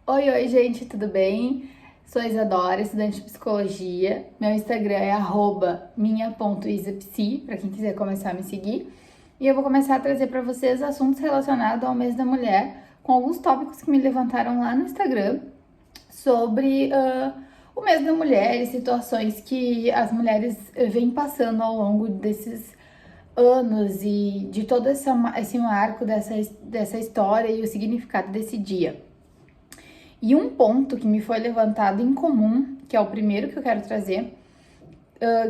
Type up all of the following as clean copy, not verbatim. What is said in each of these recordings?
Oi, gente, tudo bem? Sou Isadora, estudante de psicologia. Meu Instagram é @minha.isapsi, para quem quiser começar a me seguir. E eu vou começar a trazer para vocês assuntos relacionados ao mês da mulher, com alguns tópicos que me levantaram lá no Instagram sobre o mês da mulher e situações que as mulheres vêm passando ao longo desses anos e de todo esse marco dessa história e o significado desse dia. E um ponto que me foi levantado em comum, que é o primeiro que eu quero trazer,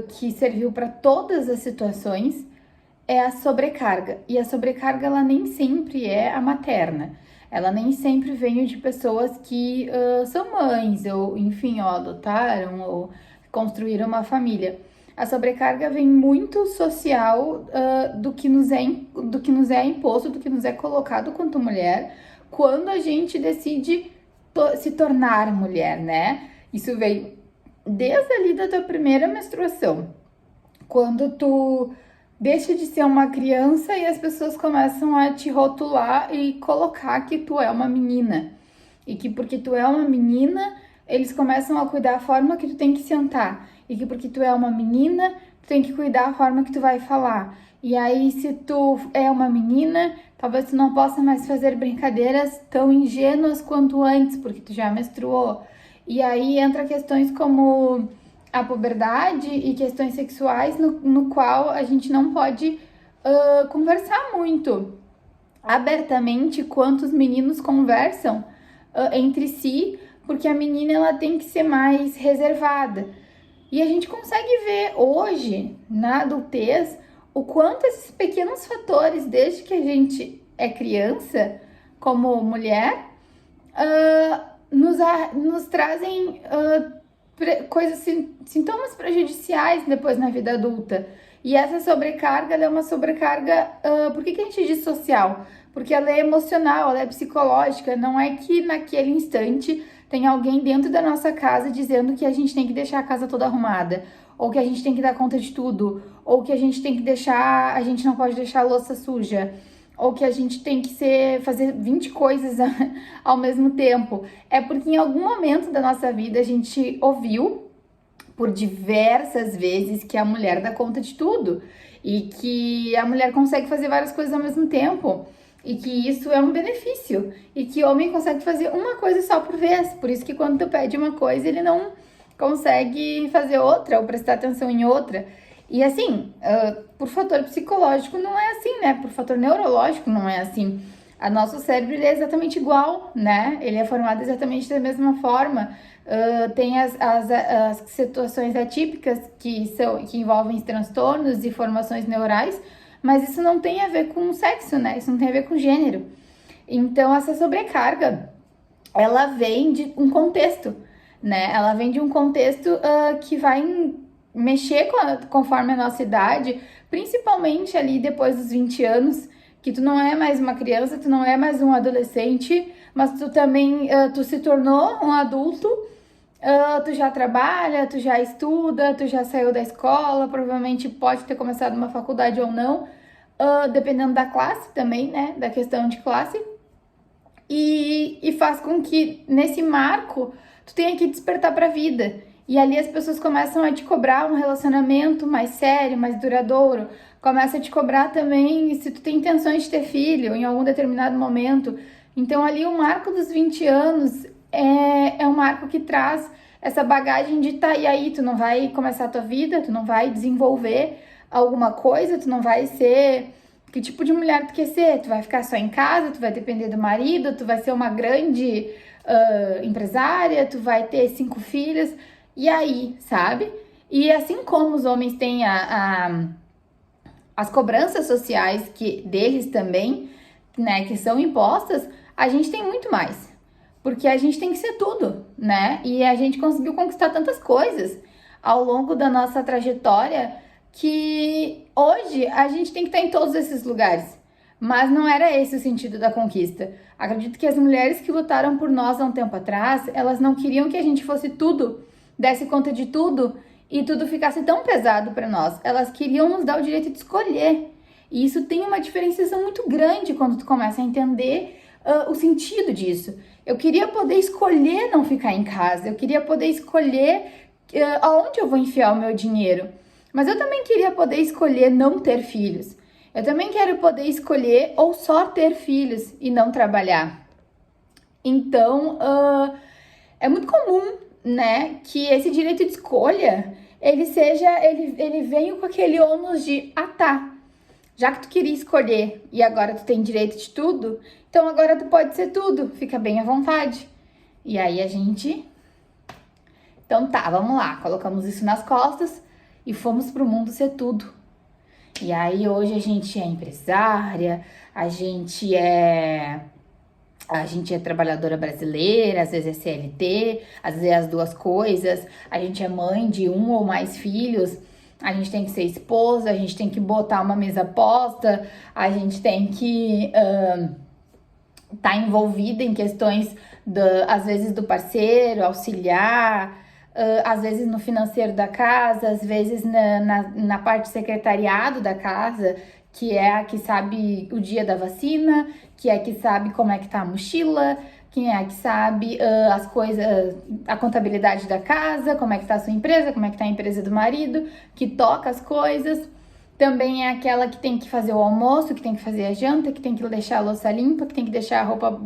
que serviu para todas as situações, é a sobrecarga. E a sobrecarga, ela nem sempre é a materna. Ela nem sempre vem de pessoas que são mães, ou enfim, ou adotaram, ou construíram uma família. A sobrecarga vem muito social do que nos é imposto, do que nos é colocado quanto mulher, quando a gente decide se tornar mulher, né? Isso vem desde ali da tua primeira menstruação, quando tu deixa de ser uma criança e as pessoas começam a te rotular e colocar que tu é uma menina. E que porque tu é uma menina, eles começam a cuidar da forma que tu tem que sentar. E que porque tu é uma menina, tu tem que cuidar da forma que tu vai falar. E aí, se tu é uma menina, talvez tu não possa mais fazer brincadeiras tão ingênuas quanto antes, porque tu já menstruou. E aí entra questões como a puberdade e questões sexuais no qual a gente não pode conversar muito abertamente quanto os meninos conversam entre si, porque a menina ela tem que ser mais reservada. E a gente consegue ver hoje, na adultez, o quanto esses pequenos fatores, desde que a gente é criança, como mulher, nos trazem sintomas prejudiciais depois na vida adulta. E essa sobrecarga, ela é uma sobrecarga, por que a gente diz social? Porque ela é emocional, ela é psicológica, não é que naquele instante tem alguém dentro da nossa casa dizendo que a gente tem que deixar a casa toda arrumada, ou que a gente tem que dar conta de tudo, ou que a gente não pode deixar a louça suja, ou que a gente tem que fazer 20 coisas ao mesmo tempo. É porque em algum momento da nossa vida a gente ouviu por diversas vezes que a mulher dá conta de tudo e que a mulher consegue fazer várias coisas ao mesmo tempo e que isso é um benefício e que o homem consegue fazer uma coisa só por vez. Por isso que quando tu pede uma coisa, ele não consegue fazer outra ou prestar atenção em outra. E assim, por fator psicológico não é assim, né? Por fator neurológico não é assim. O nosso cérebro ele é exatamente igual, né? Ele é formado exatamente da mesma forma. Tem as situações atípicas que envolvem transtornos e formações neurais, mas isso não tem a ver com sexo, né? Isso não tem a ver com gênero. Então, essa sobrecarga, ela vem de um contexto, né? Ela vem de um contexto que vai mexer conforme a nossa idade, principalmente ali depois dos 20 anos, que tu não é mais uma criança, tu não é mais um adolescente, mas tu também, tu se tornou um adulto, tu já trabalha, tu já estuda, tu já saiu da escola, provavelmente pode ter começado uma faculdade ou não, dependendo da classe também, né, da questão de classe, e faz com que nesse marco tu tenha que despertar para a vida. E ali as pessoas começam a te cobrar um relacionamento mais sério, mais duradouro. Começa a te cobrar também se tu tem intenções de ter filho em algum determinado momento. Então ali o marco dos 20 anos é um marco que traz essa bagagem de tá, e aí tu não vai começar a tua vida, tu não vai desenvolver alguma coisa, tu não vai ser... Que tipo de mulher tu quer ser? Tu vai ficar só em casa, tu vai depender do marido, tu vai ser uma grande empresária, tu vai ter 5 filhos... E aí, sabe? E assim como os homens têm as cobranças sociais deles também, né, que são impostas, a gente tem muito mais. Porque a gente tem que ser tudo, né? E a gente conseguiu conquistar tantas coisas ao longo da nossa trajetória que hoje a gente tem que estar em todos esses lugares. Mas não era esse o sentido da conquista. Acredito que as mulheres que lutaram por nós há um tempo atrás, elas não queriam que a gente fosse tudo, desse conta de tudo e tudo ficasse tão pesado para nós. Elas queriam nos dar o direito de escolher. E isso tem uma diferenciação muito grande quando tu começa a entender o sentido disso. Eu queria poder escolher não ficar em casa, eu queria poder escolher aonde eu vou enfiar o meu dinheiro. Mas eu também queria poder escolher não ter filhos. Eu também quero poder escolher ou só ter filhos e não trabalhar. Então, é muito comum, né, que esse direito de escolha, ele venha com aquele ônus de, tá, já que tu queria escolher e agora tu tem direito de tudo, então agora tu pode ser tudo, fica bem à vontade. E aí então tá, vamos lá, colocamos isso nas costas e fomos pro mundo ser tudo. E aí hoje a gente é empresária, a gente é trabalhadora brasileira, às vezes é CLT, às vezes é as duas coisas, a gente é mãe de um ou mais filhos, a gente tem que ser esposa, a gente tem que botar uma mesa posta, a gente tem que tá envolvida em questões, às vezes do parceiro, auxiliar, às vezes no financeiro da casa, às vezes na parte secretariado da casa, que é a que sabe o dia da vacina, que é a que sabe como é que tá a mochila, quem é a que sabe as coisas, a contabilidade da casa, como é que tá a sua empresa, como é que tá a empresa do marido, que toca as coisas. Também é aquela que tem que fazer o almoço, que tem que fazer a janta, que tem que deixar a louça limpa, que tem que deixar a roupa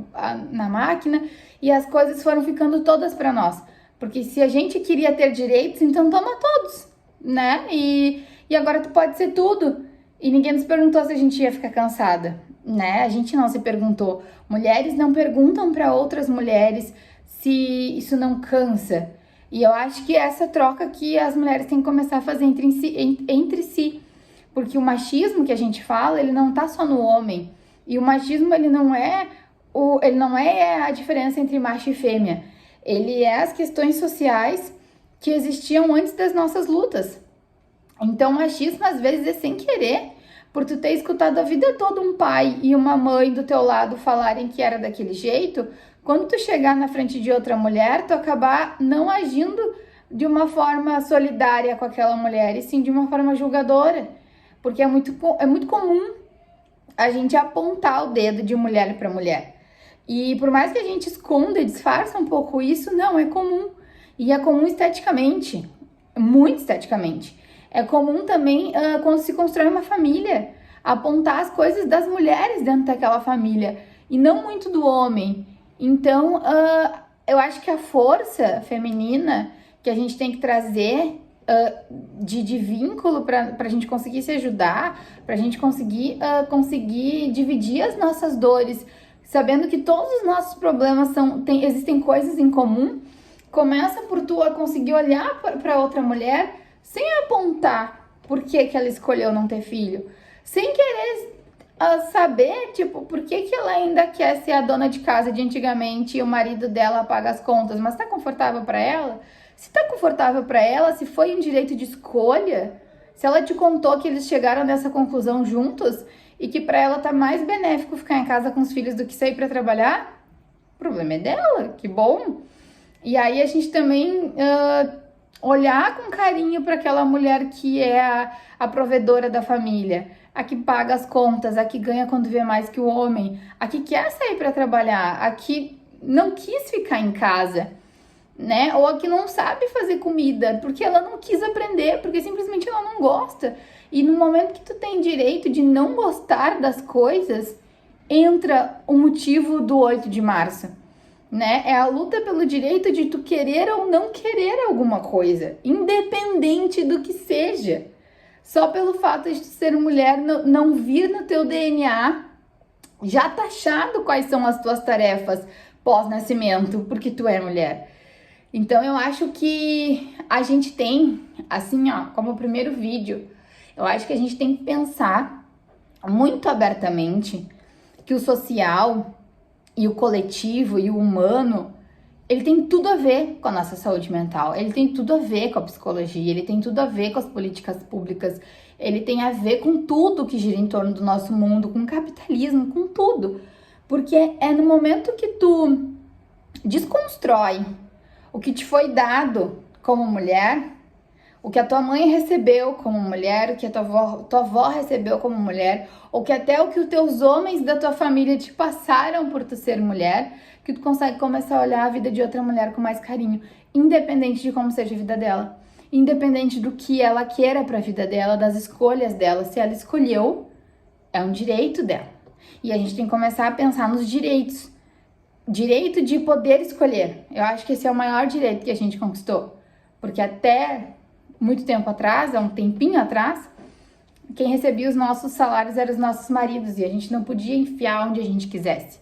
na máquina. E as coisas foram ficando todas para nós. Porque se a gente queria ter direitos, então toma todos, né? E agora tu pode ser tudo. E ninguém nos perguntou se a gente ia ficar cansada, né? A gente não se perguntou. Mulheres não perguntam para outras mulheres se isso não cansa. E eu acho que essa troca que as mulheres têm que começar a fazer entre si. Porque o machismo que a gente fala, ele não tá só no homem. E o machismo, ele não é a diferença entre macho e fêmea. Ele é as questões sociais que existiam antes das nossas lutas. Então, o machismo, às vezes, é sem querer, por tu ter escutado a vida toda um pai e uma mãe do teu lado falarem que era daquele jeito, quando tu chegar na frente de outra mulher, tu acabar não agindo de uma forma solidária com aquela mulher, e sim de uma forma julgadora. Porque é muito comum a gente apontar o dedo de mulher para mulher. E por mais que a gente esconda e disfarça um pouco isso, não, é comum. E é comum esteticamente, muito esteticamente. É comum também quando se constrói uma família, apontar as coisas das mulheres dentro daquela família e não muito do homem. Então, eu acho que a força feminina que a gente tem que trazer de vínculo para a gente conseguir se ajudar, para a gente conseguir dividir as nossas dores, sabendo que todos os nossos problemas existem coisas em comum. Começa por tu a conseguir olhar para outra mulher sem apontar por que ela escolheu não ter filho, sem querer saber, tipo, por que ela ainda quer ser a dona de casa de antigamente e o marido dela paga as contas, mas tá confortável para ela? Se tá confortável para ela, se foi um direito de escolha, se ela te contou que eles chegaram nessa conclusão juntos e que para ela tá mais benéfico ficar em casa com os filhos do que sair para trabalhar, o problema é dela, que bom. E aí a gente também olhar com carinho para aquela mulher que é a provedora da família, a que paga as contas, a que ganha quando vê mais que o homem, a que quer sair para trabalhar, a que não quis ficar em casa, né? Ou a que não sabe fazer comida, porque ela não quis aprender, porque simplesmente ela não gosta. E no momento que tu tem direito de não gostar das coisas, entra o motivo do 8 de março, né? É a luta pelo direito de tu querer ou não querer alguma coisa, independente do que seja. Só pelo fato de tu ser mulher não vir no teu DNA já taxado quais são as tuas tarefas pós-nascimento, porque tu é mulher. Então eu acho que a gente tem, assim, ó, como primeiro vídeo, eu acho que a gente tem que pensar muito abertamente que o social e o coletivo e o humano, ele tem tudo a ver com a nossa saúde mental, ele tem tudo a ver com a psicologia, ele tem tudo a ver com as políticas públicas, ele tem a ver com tudo que gira em torno do nosso mundo, com o capitalismo, com tudo. Porque é no momento que tu desconstrói o que te foi dado como mulher, o que a tua mãe recebeu como mulher, o que a tua avó recebeu como mulher, ou que até o que os teus homens da tua família te passaram por tu ser mulher, que tu consegue começar a olhar a vida de outra mulher com mais carinho, independente de como seja a vida dela, independente do que ela queira para a vida dela, das escolhas dela. Se ela escolheu, é um direito dela. E a gente tem que começar a pensar nos direitos. Direito de poder escolher. Eu acho que esse é o maior direito que a gente conquistou. Porque até muito tempo atrás, há um tempinho atrás, quem recebia os nossos salários eram os nossos maridos e a gente não podia enfiar onde a gente quisesse.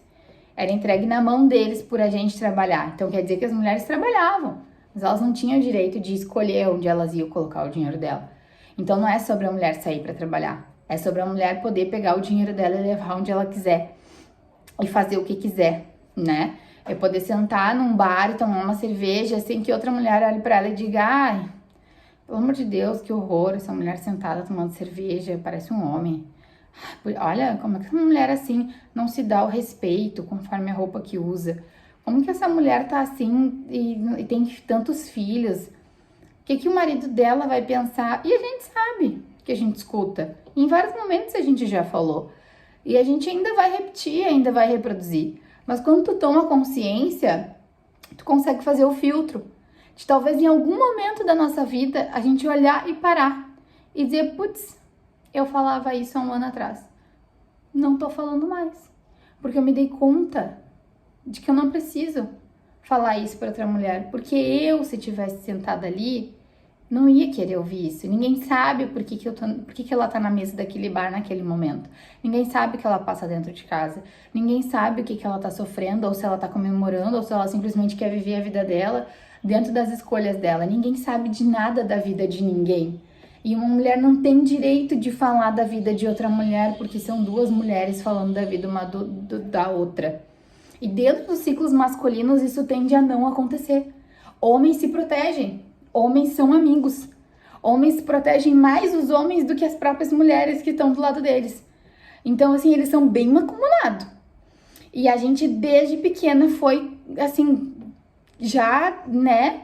Era entregue na mão deles por a gente trabalhar. Então quer dizer que as mulheres trabalhavam, mas elas não tinham o direito de escolher onde elas iam colocar o dinheiro dela. Então não é sobre a mulher sair para trabalhar, é sobre a mulher poder pegar o dinheiro dela e levar onde ela quiser e fazer o que quiser, né? É poder sentar num bar e tomar uma cerveja sem que outra mulher olhe para ela e diga: ai, pelo amor de Deus, que horror, essa mulher sentada tomando cerveja, parece um homem. Olha, como é que essa mulher assim não se dá o respeito conforme a roupa que usa? Como que essa mulher tá assim e tem tantos filhos? O que que o marido dela vai pensar? E a gente sabe que a gente escuta. Em vários momentos a gente já falou. E a gente ainda vai repetir, ainda vai reproduzir. Mas quando tu toma consciência, tu consegue fazer o filtro. De talvez em algum momento da nossa vida a gente olhar e parar e dizer: putz, eu falava isso há um ano atrás, não tô falando mais, porque eu me dei conta de que eu não preciso falar isso para outra mulher, porque eu, se tivesse sentada ali, não ia querer ouvir isso. Ninguém sabe por que ela tá na mesa daquele bar naquele momento. Ninguém sabe o que ela passa dentro de casa. Ninguém sabe o que ela tá sofrendo, ou se ela tá comemorando, ou se ela simplesmente quer viver a vida dela dentro das escolhas dela. Ninguém sabe de nada da vida de ninguém. E uma mulher não tem direito de falar da vida de outra mulher, porque são duas mulheres falando da vida uma da outra. E dentro dos ciclos masculinos isso tende a não acontecer. Homens se protegem, homens são amigos. Homens protegem mais os homens do que as próprias mulheres que estão do lado deles. Então, assim, eles são bem mancomunados. E a gente, desde pequena, foi, assim, já, né,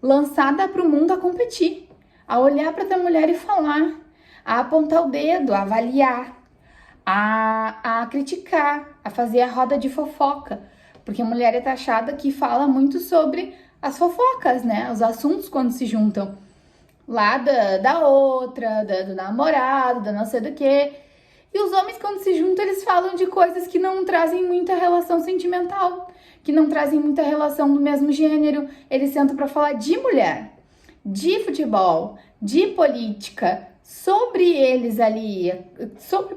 lançada para o mundo a competir, a olhar para outra mulher e falar, a apontar o dedo, a avaliar, a criticar, a fazer a roda de fofoca. Porque a mulher é taxada que fala muito sobre as fofocas, né? Os assuntos quando se juntam. Lá da outra, do namorado, da não sei do que. E os homens, quando se juntam, eles falam de coisas que não trazem muita relação sentimental, que não trazem muita relação do mesmo gênero. Eles sentam para falar de mulher, de futebol, de política, sobre eles ali, sobre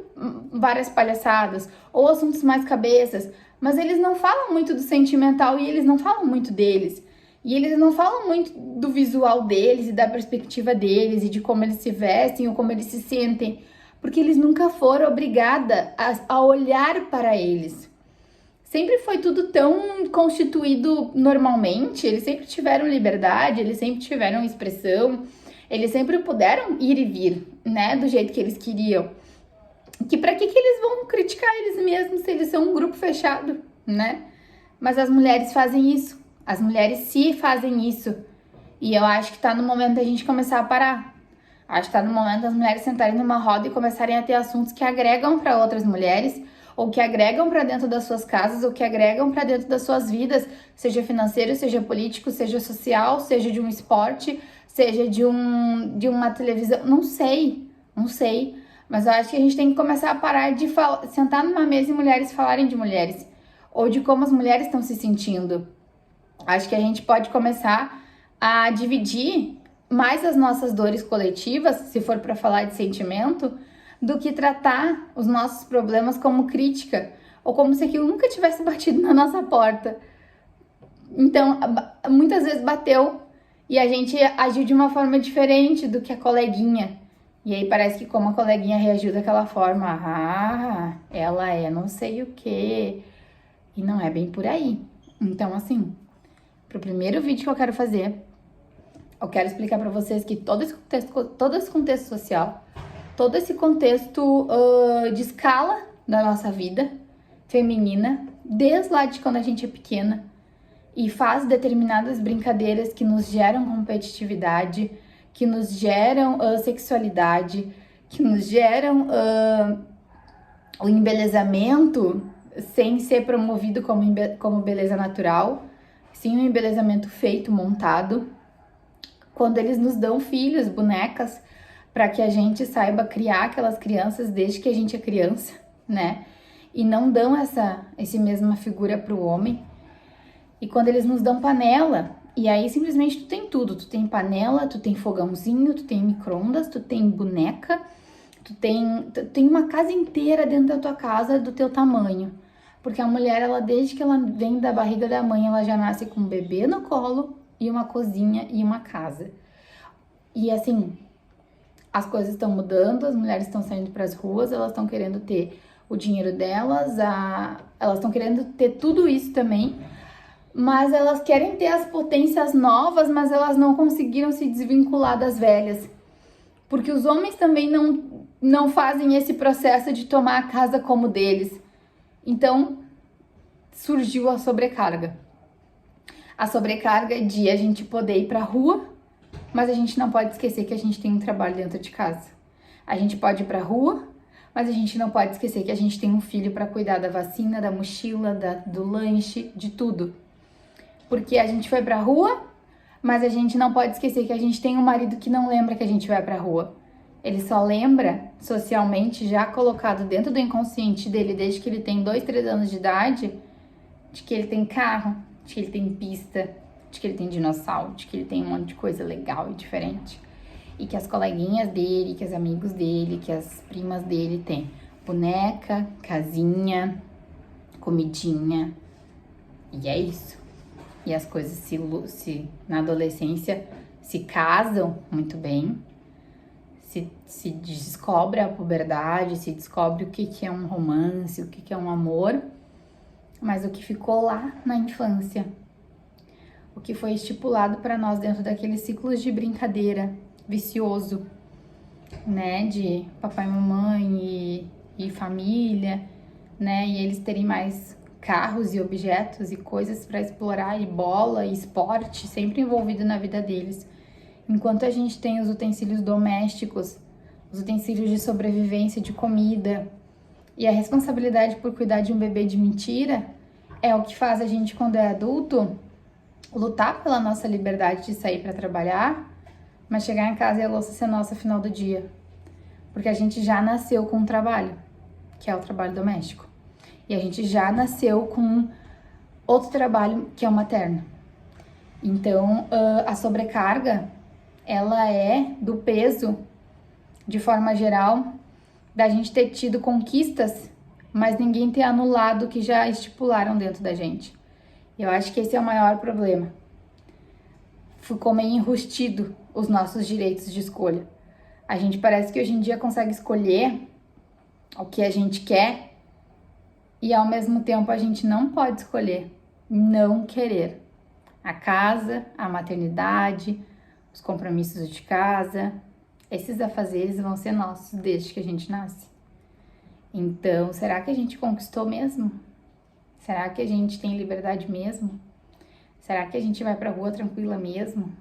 várias palhaçadas ou assuntos mais cabeças, mas eles não falam muito do sentimental e eles não falam muito deles. E eles não falam muito do visual deles e da perspectiva deles e de como eles se vestem ou como eles se sentem, porque eles nunca foram obrigados a olhar para eles. Sempre foi tudo tão constituído normalmente, eles sempre tiveram liberdade, eles sempre tiveram expressão, eles sempre puderam ir e vir, né, do jeito que eles queriam. Que para que eles vão criticar eles mesmos se eles são um grupo fechado, né? Mas as mulheres fazem isso, as mulheres se fazem isso. E eu acho que tá no momento da gente começar a parar. Acho que tá no momento das mulheres sentarem numa roda e começarem a ter assuntos que agregam para outras mulheres, ou que agregam para dentro das suas casas, ou que agregam para dentro das suas vidas, seja financeiro, seja político, seja social, seja de um esporte, seja de uma televisão, não sei, mas eu acho que a gente tem que começar a parar de sentar numa mesa e mulheres falarem de mulheres, ou de como as mulheres estão se sentindo. Acho que a gente pode começar a dividir mais as nossas dores coletivas, se for para falar de sentimento, do que tratar os nossos problemas como crítica, ou como se aquilo nunca tivesse batido na nossa porta. Então, muitas vezes bateu e a gente agiu de uma forma diferente do que a coleguinha. E aí parece que como a coleguinha reagiu daquela forma, ela é não sei o quê. E não é bem por aí. Então, assim, pro primeiro vídeo que eu quero fazer, eu quero explicar pra vocês que todo esse contexto social, todo esse contexto de escala da nossa vida feminina, desde lá de quando a gente é pequena, e faz determinadas brincadeiras que nos geram competitividade, que nos geram sexualidade, que nos geram o embelezamento sem ser promovido como beleza natural, sim um embelezamento feito, montado. Quando eles nos dão filhos, bonecas, para que a gente saiba criar aquelas crianças desde que a gente é criança, né? E não dão essa mesma figura para o homem. E quando eles nos dão panela, e aí simplesmente tu tem tudo, tu tem panela, tu tem fogãozinho, tu tem micro-ondas, tu tem boneca, tu tem uma casa inteira dentro da tua casa do teu tamanho. Porque a mulher, ela desde que ela vem da barriga da mãe, ela já nasce com um bebê no colo e uma cozinha e uma casa. E assim, as coisas estão mudando, as mulheres estão saindo para as ruas, elas estão querendo ter o dinheiro delas, elas estão querendo ter tudo isso também, mas elas querem ter as potências novas, mas elas não conseguiram se desvincular das velhas. Porque os homens também não fazem esse processo de tomar a casa como deles. Então, surgiu a sobrecarga. A sobrecarga de a gente poder ir pra rua, mas a gente não pode esquecer que a gente tem um trabalho dentro de casa. A gente pode ir pra rua, mas a gente não pode esquecer que a gente tem um filho para cuidar da vacina, da mochila, do lanche, de tudo. Porque a gente foi pra rua, mas a gente não pode esquecer que a gente tem um marido que não lembra que a gente vai pra rua. Ele só lembra, socialmente, já colocado dentro do inconsciente dele, desde que ele tem 2, 3 anos de idade, de que ele tem carro, de que ele tem pista, de que ele tem dinossauro, de que ele tem um monte de coisa legal e diferente. E que as coleguinhas dele, que os amigos dele, que as primas dele têm boneca, casinha, comidinha. E é isso. E as coisas na adolescência se casam muito bem, se descobre a puberdade, se descobre o que é um romance, o que é um amor, mas o que ficou lá na infância, o que foi estipulado para nós dentro daqueles ciclos de brincadeira vicioso, né, de papai e mamãe e família, né, e eles terem mais carros e objetos e coisas para explorar, e bola e esporte sempre envolvido na vida deles. Enquanto a gente tem os utensílios domésticos, os utensílios de sobrevivência, de comida, e a responsabilidade por cuidar de um bebê de mentira é o que faz a gente, quando é adulto, lutar pela nossa liberdade de sair para trabalhar, mas chegar em casa e a louça ser nossa no final do dia. Porque a gente já nasceu com um trabalho, que é o trabalho doméstico. E a gente já nasceu com outro trabalho, que é o materno. Então, a sobrecarga, ela é do peso, de forma geral, da gente ter tido conquistas, mas ninguém ter anulado o que já estipularam dentro da gente. Eu acho que esse é o maior problema. Ficou meio enrustido os nossos direitos de escolha. A gente parece que hoje em dia consegue escolher o que a gente quer e ao mesmo tempo a gente não pode escolher não querer. A casa, a maternidade, os compromissos de casa, esses afazeres vão ser nossos desde que a gente nasce. Então, será que a gente conquistou mesmo? Será que a gente tem liberdade mesmo? Será que a gente vai pra rua tranquila mesmo?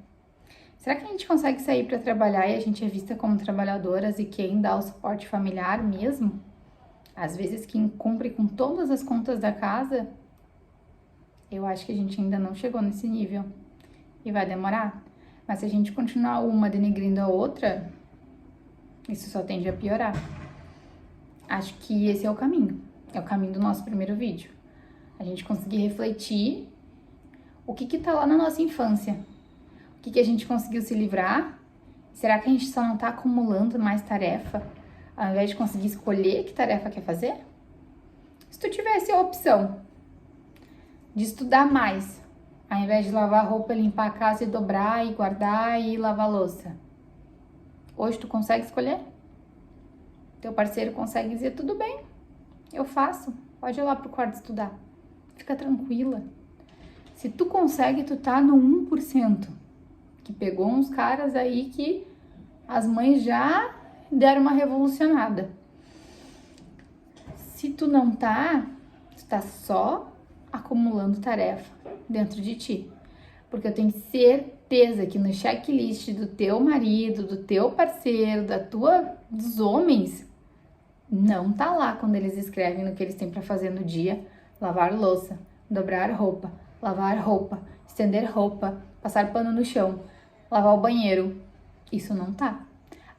Será que a gente consegue sair para trabalhar e a gente é vista como trabalhadoras e quem dá o suporte familiar mesmo? Às vezes quem cumpre com todas as contas da casa? Eu acho que a gente ainda não chegou nesse nível e vai demorar. Mas se a gente continuar uma denegrindo a outra, isso só tende a piorar. Acho que esse é o caminho do nosso primeiro vídeo. A gente conseguir refletir o que tá lá na nossa infância. O que a gente conseguiu se livrar? Será que a gente só não tá acumulando mais tarefa, ao invés de conseguir escolher que tarefa quer fazer? Se tu tivesse a opção de estudar mais, ao invés de lavar roupa, limpar a casa e dobrar e guardar e lavar louça, hoje tu consegue escolher? Teu parceiro consegue dizer, tudo bem, eu faço, pode ir lá pro quarto estudar. Fica tranquila. Se tu consegue, tu tá no 1%, que pegou uns caras aí que as mães já deram uma revolucionada. Se tu não tá, tu tá só acumulando tarefa dentro de ti. Porque eu tenho certeza que no checklist do teu marido, do teu parceiro, dos homens, Não tá lá quando eles escrevem no que eles têm para fazer no dia: lavar louça, dobrar roupa, lavar roupa, estender roupa, passar pano no chão, lavar o banheiro. Isso não tá.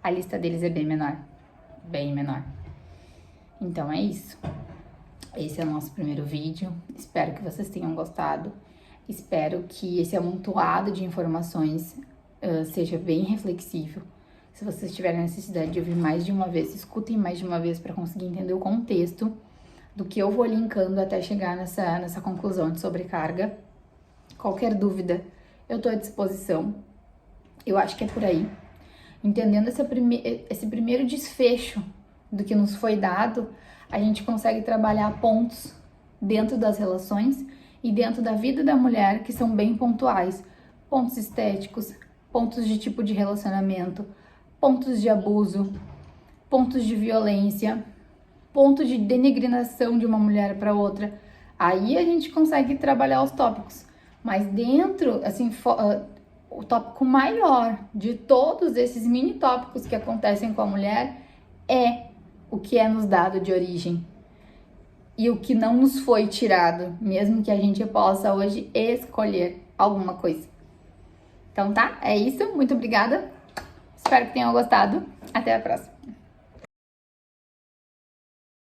A lista deles é bem menor. Bem menor. Então é isso. Esse é o nosso primeiro vídeo. Espero que vocês tenham gostado. Espero que esse amontoado de informações seja bem reflexivo. Se vocês tiverem necessidade de ouvir mais de uma vez, escutem mais de uma vez para conseguir entender o contexto do que eu vou linkando até chegar nessa conclusão de sobrecarga. Qualquer dúvida, eu estou à disposição. Eu acho que é por aí. Entendendo esse primeiro desfecho do que nos foi dado, a gente consegue trabalhar pontos dentro das relações e dentro da vida da mulher que são bem pontuais. Pontos estéticos, pontos de tipo de relacionamento, pontos de abuso, pontos de violência, ponto de denigração de uma mulher para outra. Aí a gente consegue trabalhar os tópicos. Mas dentro, assim, o tópico maior de todos esses mini tópicos que acontecem com a mulher é o que é nos dado de origem e o que não nos foi tirado, mesmo que a gente possa hoje escolher alguma coisa. Então tá, é isso. Muito obrigada. Espero que tenham gostado. Até a próxima.